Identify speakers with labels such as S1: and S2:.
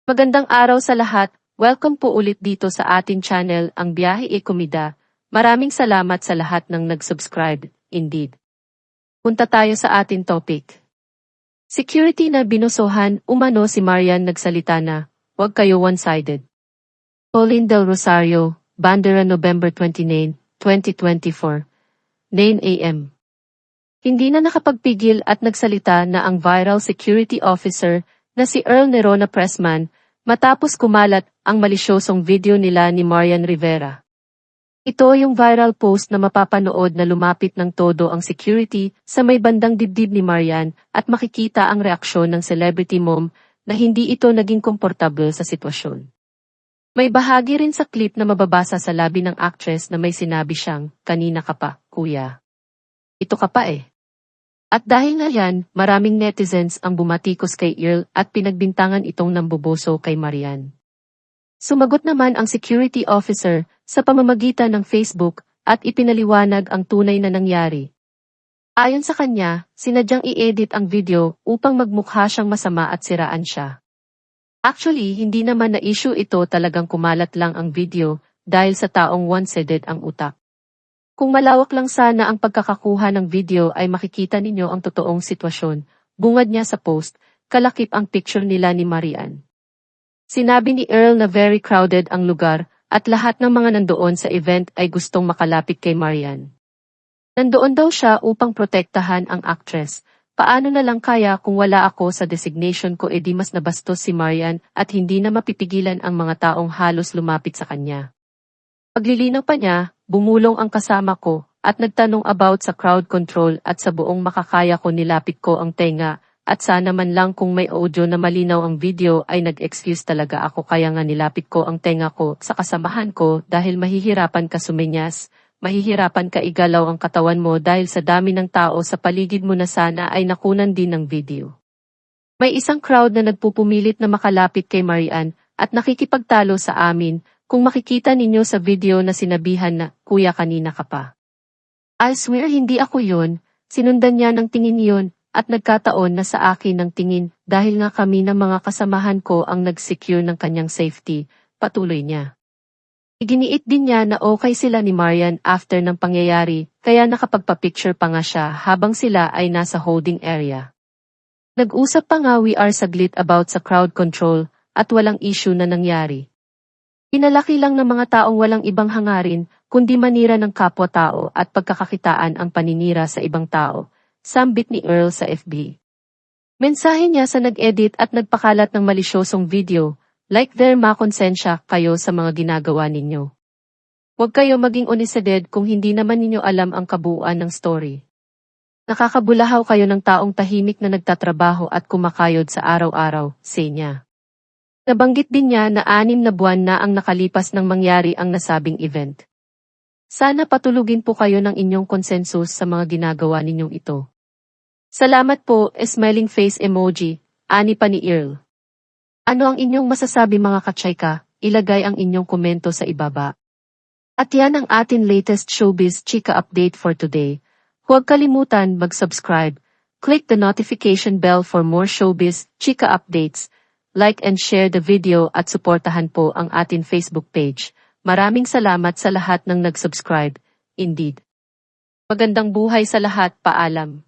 S1: Magandang araw sa lahat. Welcome po ulit dito sa atin channel, Ang Biyahe e Komida. Maraming salamat sa lahat ng nag-subscribe. Indeed. Punta tayo sa atin topic. Security na binusohan, umano si Marian nagsalita na, "Huwag kayo one-sided." Pauline Del Rosario, Bandera, November 29, 2024. 9 a.m. Hindi na nakapagpigil at nagsalita na ang viral security officer na si Earl Nerona Pressman matapos kumalat ang malisyosong video nila ni Marian Rivera. Ito yung viral post na mapapanood na lumapit ng todo ang security sa may bandang dibdib ni Marian at makikita ang reaksyon ng celebrity mom na hindi ito naging komportable sa sitwasyon. May bahagi rin sa clip na mababasa sa labi ng actress na may sinabi siyang, "Kanina ka pa, kuya. Ito ka pa eh." At dahil nga yan, maraming netizens ang bumatikos kay Earl at pinagbintangan itong namboboso kay Marian. Sumagot naman ang security officer sa pamamagitan ng Facebook at ipinaliwanag ang tunay na nangyari. Ayon sa kanya, sinadyang i-edit ang video upang magmukha siyang masama at siraan siya. Actually, hindi naman na issue ito, talagang kumalat lang ang video dahil sa taong one-sided ang utak. Kung malawak lang sana ang pagkakakuha ng video ay makikita ninyo ang totoong sitwasyon. Bungad niya sa post, kalakip ang picture nila ni Marian. Sinabi ni Earl na very crowded ang lugar at lahat ng mga nandoon sa event ay gustong makalapit kay Marian. Nandoon daw siya upang protektahan ang actress. Paano na lang kaya kung wala ako sa designation ko, edi mas nabastos si Marian at hindi na mapipigilan ang mga taong halos lumapit sa kanya. Paglilinaw pa niya, bumulong ang kasama ko at nagtanong about sa crowd control at sa buong makakaya ko nilapit ko ang tenga at sana man lang kung may audio na malinaw ang video ay nag-excuse talaga ako, kaya nga nilapit ko ang tenga ko sa kasamahan ko dahil mahihirapan ka sumenyas, mahihirapan ka igalaw ang katawan mo dahil sa dami ng tao sa paligid mo na sana ay nakunan din ng video. May isang crowd na nagpupumilit na makalapit kay Marian at nakikipagtalo sa amin. Kung makikita ninyo sa video na sinabihan na, "Kuya, kanina ka pa." I swear hindi ako yun, sinundan niya ng tingin yun, at nagkataon na sa akin ng tingin dahil nga kami ng mga kasamahan ko ang nag-secure ng kanyang safety, patuloy niya. Iginiit din niya na okay sila ni Marian after ng pangyayari, kaya nakapagpa-picture pa nga siya habang sila ay nasa holding area. Nag-usap pa nga we are saglit about sa crowd control at walang issue na nangyari. Pinalaki lang ng mga taong walang ibang hangarin, kundi manira ng kapwa-tao at pagkakakitaan ang paninira sa ibang tao, sambit ni Earl sa FB. Mensahe niya sa nag-edit at nagpakalat ng malisyosong video, "Like there, makonsensya kayo sa mga ginagawa ninyo. Huwag kayo maging one-sided kung hindi naman ninyo alam ang kabuuan ng story. Nakakabulahaw kayo ng taong tahimik na nagtatrabaho at kumakayod sa araw-araw," say niya. Nabanggit din niya na 6 na buwan na ang nakalipas nang mangyari ang nasabing event. Sana patulugin po kayo ng inyong konsensus sa mga ginagawa ninyong ito. Salamat po, smiling face emoji, ani pa ni Earl. Ano ang inyong masasabi mga kachayka? Ilagay ang inyong komento sa ibaba. At yan ang atin latest showbiz chika update for today. Huwag kalimutan mag-subscribe, click the notification bell for more showbiz chika updates. Like and share the video at suportahan po ang atin Facebook page. Maraming salamat sa lahat ng nag-subscribe. Indeed. Magandang buhay sa lahat, paalam.